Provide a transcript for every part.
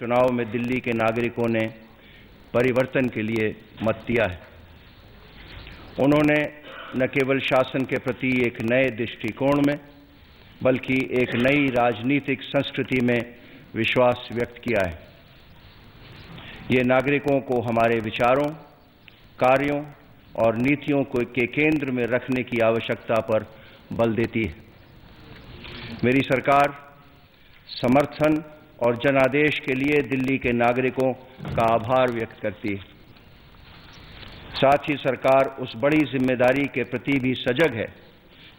चुनाव में दिल्ली के नागरिकों ने परिवर्तन के लिए मत दिया है। उन्होंने न केवल शासन के प्रति एक नए दृष्टिकोण में बल्कि एक नई राजनीतिक संस्कृति में विश्वास व्यक्त किया है। ये नागरिकों को हमारे विचारों, कार्यों और नीतियों को के केंद्र में रखने की आवश्यकता पर बल देती है। मेरी सरकार समर्थन और जनादेश के लिए दिल्ली के नागरिकों का आभार व्यक्त करती है। साथ ही सरकार उस बड़ी जिम्मेदारी के प्रति भी सजग है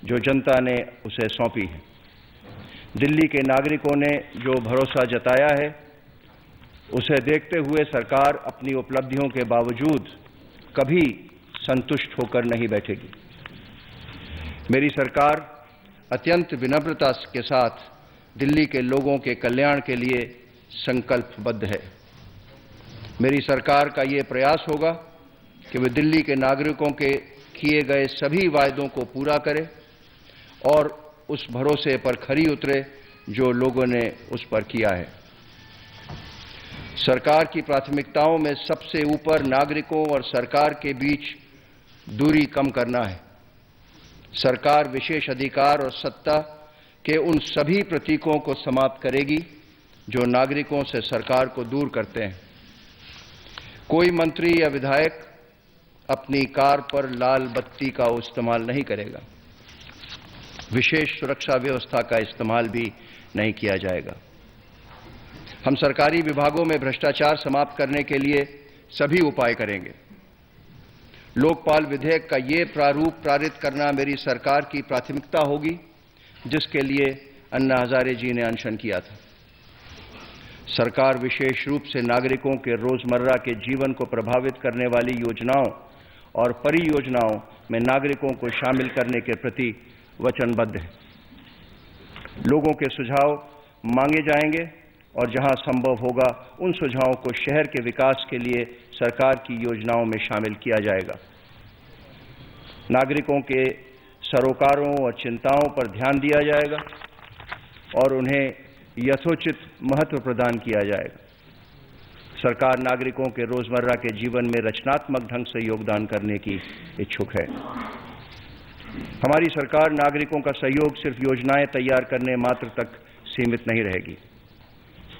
जो जनता ने उसे सौंपी है। दिल्ली के नागरिकों ने जो भरोसा जताया है, उसे देखते हुए सरकार अपनी उपलब्धियों के बावजूद कभी संतुष्ट होकर नहीं बैठेगी। मेरी सरकार अत्यंत विनम्रता के साथ दिल्ली के लोगों के कल्याण के लिए संकल्पबद्ध है। मेरी सरकार का ये प्रयास होगा कि वे दिल्ली के नागरिकों के किए गए सभी वायदों को पूरा करे और उस भरोसे पर खरी उतरे जो लोगों ने उस पर किया है। सरकार की प्राथमिकताओं में सबसे ऊपर नागरिकों और सरकार के बीच दूरी कम करना है। सरकार विशेष अधिकार और सत्ता के उन सभी प्रतीकों को समाप्त करेगी जो नागरिकों से सरकार को दूर करते हैं। कोई मंत्री या विधायक अपनी कार पर लाल बत्ती का इस्तेमाल नहीं करेगा। विशेष सुरक्षा व्यवस्था का इस्तेमाल भी नहीं किया जाएगा। हम सरकारी विभागों में भ्रष्टाचार समाप्त करने के लिए सभी उपाय करेंगे। लोकपाल विधेयक का ये प्रारूप पारित करना मेरी सरकार की प्राथमिकता होगी, जिसके लिए अन्ना हजारे जी ने अनशन किया था। सरकार विशेष रूप से नागरिकों के रोजमर्रा के जीवन को प्रभावित करने वाली योजनाओं और परियोजनाओं में नागरिकों को शामिल करने के प्रति वचनबद्ध है। लोगों के सुझाव मांगे जाएंगे और जहां संभव होगा उन सुझावों को शहर के विकास के लिए सरकार की योजनाओं में शामिल किया जाएगा। नागरिकों के सरोकारों और चिंताओं पर ध्यान दिया जाएगा और उन्हें यथोचित महत्व प्रदान किया जाएगा। सरकार नागरिकों के रोजमर्रा के जीवन में रचनात्मक ढंग से योगदान करने की इच्छुक है। हमारी सरकार नागरिकों का सहयोग सिर्फ योजनाएं तैयार करने मात्र तक सीमित नहीं रहेगी।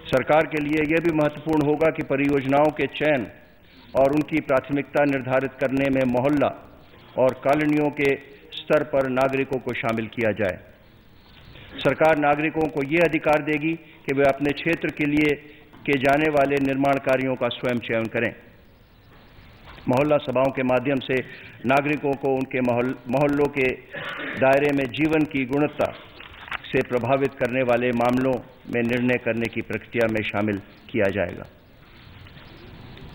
सरकार के लिए यह भी महत्वपूर्ण होगा कि परियोजनाओं के चयन और उनकी प्राथमिकता निर्धारित करने में मोहल्ला और कॉलोनियों के स्तर पर नागरिकों को शामिल किया जाए। सरकार नागरिकों को यह अधिकार देगी कि वे अपने क्षेत्र के लिए किए जाने वाले निर्माण कार्यों का स्वयं चयन करें। मोहल्ला सभाओं के माध्यम से नागरिकों को उनके मोहल्लों के दायरे में जीवन की गुणवत्ता से प्रभावित करने वाले मामलों में निर्णय करने की प्रक्रिया में शामिल किया जाएगा।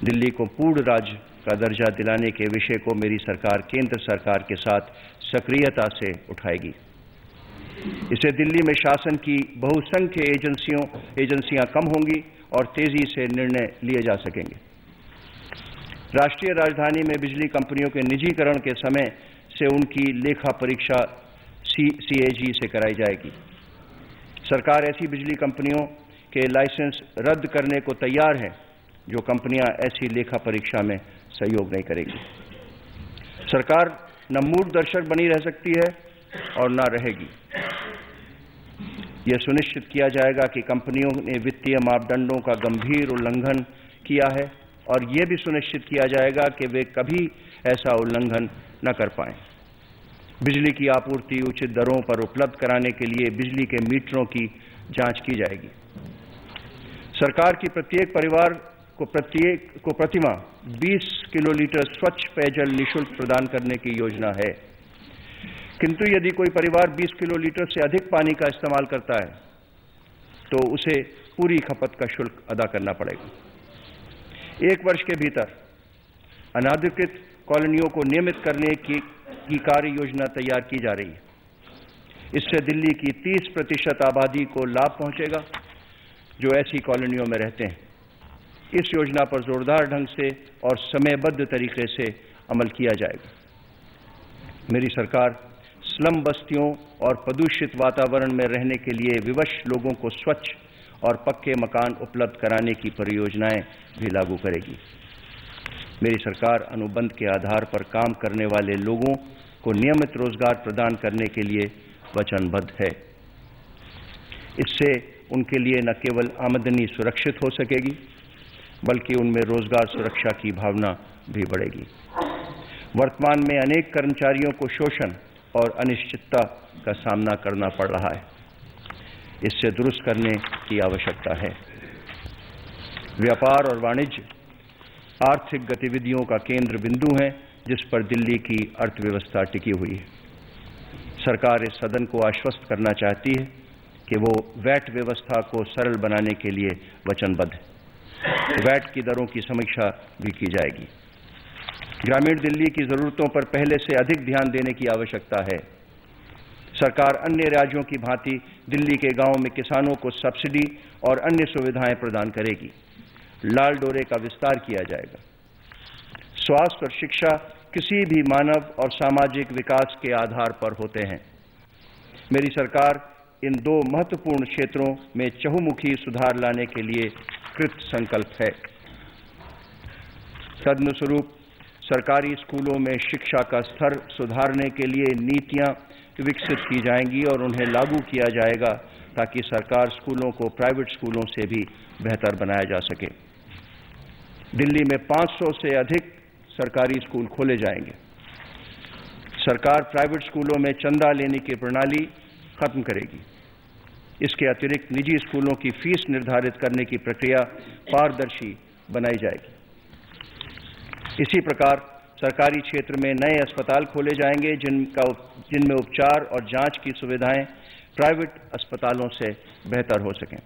दिल्ली को पूर्ण राज्य का दर्जा दिलाने के विषय को मेरी सरकार केंद्र सरकार के साथ सक्रियता से उठाएगी। इससे दिल्ली में शासन की बहुसंख्य एजेंसियां कम होंगी और तेजी से निर्णय लिए जा सकेंगे। राष्ट्रीय राजधानी में बिजली कंपनियों के निजीकरण के समय से उनकी लेखा परीक्षा CAG से कराई जाएगी। सरकार ऐसी बिजली कंपनियों के लाइसेंस रद्द करने को तैयार है जो कंपनियां ऐसी लेखा परीक्षा में सहयोग नहीं करेगी। सरकार न मूर्खदर्शक बनी रह सकती है और न रहेगी। यह सुनिश्चित किया जाएगा कि कंपनियों ने वित्तीय मापदंडों का गंभीर उल्लंघन किया है और यह भी सुनिश्चित किया जाएगा कि वे कभी ऐसा उल्लंघन न कर पाएं। बिजली की आपूर्ति उचित दरों पर उपलब्ध कराने के लिए बिजली के मीटरों की जांच की जाएगी। सरकार की प्रत्येक परिवार को प्रतिमाह 20 किलोलीटर स्वच्छ पेयजल निःशुल्क प्रदान करने की योजना है। किंतु यदि कोई परिवार 20 किलोलीटर से अधिक पानी का इस्तेमाल करता है तो उसे पूरी खपत का शुल्क अदा करना पड़ेगा। 1 वर्ष के भीतर अनाधिकृत कॉलोनियों को नियमित करने की कार्य योजना तैयार की जा रही है। इससे दिल्ली की 30% आबादी को लाभ पहुंचेगा जो ऐसी कॉलोनियों में रहते हैं। इस योजना पर जोरदार ढंग से और समयबद्ध तरीके से अमल किया जाएगा। मेरी सरकार स्लम बस्तियों और प्रदूषित वातावरण में रहने के लिए विवश लोगों को स्वच्छ और पक्के मकान उपलब्ध कराने की परियोजनाएं भी लागू करेगी। मेरी सरकार अनुबंध के आधार पर काम करने वाले लोगों को नियमित रोजगार प्रदान करने के लिए वचनबद्ध है। इससे उनके लिए न केवल आमदनी सुरक्षित हो सकेगी, बल्कि उनमें रोजगार सुरक्षा की भावना भी बढ़ेगी। वर्तमान में अनेक कर्मचारियों को शोषण और अनिश्चितता का सामना करना पड़ रहा है। इससे दुरुस्त करने की आवश्यकता है। व्यापार और वाणिज्य आर्थिक गतिविधियों का केंद्र बिंदु है, जिस पर दिल्ली की अर्थव्यवस्था टिकी हुई है। सरकार इस सदन को आश्वस्त करना चाहती है कि वो वैट व्यवस्था को सरल बनाने के लिए वचनबद्ध है। वैट की दरों की समीक्षा भी की जाएगी। ग्रामीण दिल्ली की जरूरतों पर पहले से अधिक ध्यान देने की आवश्यकता है। सरकार अन्य राज्यों की भांति दिल्ली के गांवों में किसानों को सब्सिडी और अन्य सुविधाएं प्रदान करेगी। लाल डोरे का विस्तार किया जाएगा। स्वास्थ्य और शिक्षा किसी भी मानव और सामाजिक विकास के आधार पर होते हैं। मेरी सरकार इन दो महत्वपूर्ण क्षेत्रों में चहुमुखी सुधार लाने के लिए कृत संकल्प है। तदनुरूप सरकारी स्कूलों में शिक्षा का स्तर सुधारने के लिए नीतियां विकसित की जाएंगी और उन्हें लागू किया जाएगा, ताकि सरकार स्कूलों को प्राइवेट स्कूलों से भी बेहतर बनाया जा सके। दिल्ली में 500 से अधिक सरकारी स्कूल खोले जाएंगे। सरकार प्राइवेट स्कूलों में चंदा लेने की प्रणाली खत्म करेगी। इसके अतिरिक्त निजी स्कूलों की फीस निर्धारित करने की प्रक्रिया पारदर्शी बनाई जाएगी। इसी प्रकार सरकारी क्षेत्र में नए अस्पताल खोले जाएंगे, जिनमें उपचार और जांच की सुविधाएं प्राइवेट अस्पतालों से बेहतर हो सकें।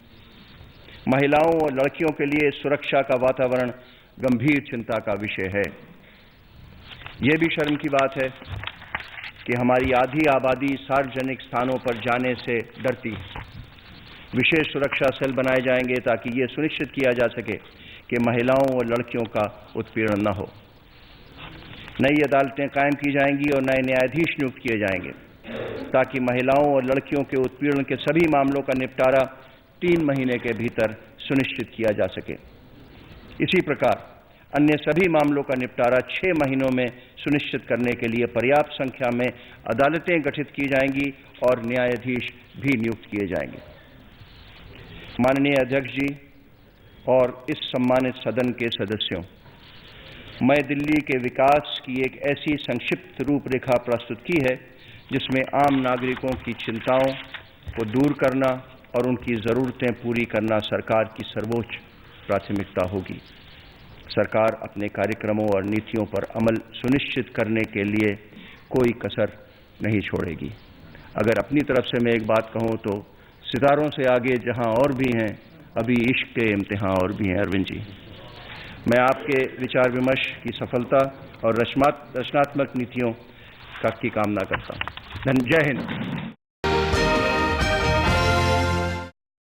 महिलाओं और लड़कियों के लिए सुरक्षा का वातावरण गंभीर चिंता का विषय है। यह भी शर्म की बात है कि हमारी आधी आबादी सार्वजनिक स्थानों पर जाने से डरती है। विशेष सुरक्षा सेल बनाए जाएंगे ताकि ये सुनिश्चित किया जा सके कि महिलाओं और लड़कियों का उत्पीड़न न हो। नई अदालतें कायम की जाएंगी और नए न्यायाधीश नियुक्त किए जाएंगे, ताकि महिलाओं और लड़कियों के उत्पीड़न के सभी मामलों का निपटारा 3 महीने के भीतर सुनिश्चित किया जा सके। इसी प्रकार अन्य सभी मामलों का निपटारा 6 महीनों में सुनिश्चित करने के लिए पर्याप्त संख्या में अदालतें गठित की जाएंगी और न्यायाधीश भी नियुक्त किए जाएंगे। माननीय अध्यक्ष जी और इस सम्मानित सदन के सदस्यों, मैं दिल्ली के विकास की एक ऐसी संक्षिप्त रूपरेखा प्रस्तुत की है जिसमें आम नागरिकों की चिंताओं को दूर करना और उनकी ज़रूरतें पूरी करना सरकार की सर्वोच्च प्राथमिकता होगी। सरकार अपने कार्यक्रमों और नीतियों पर अमल सुनिश्चित करने के लिए कोई कसर नहीं छोड़ेगी। अगर अपनी तरफ से मैं एक बात कहूं तो सितारों से आगे जहां और भी हैं, अभी इश्क के इम्तिहान और भी हैं। अरविंद जी, मैं आपके विचार विमर्श की सफलता और रचनात्मक नीतियों की कामना करता हूं। जय हिंद।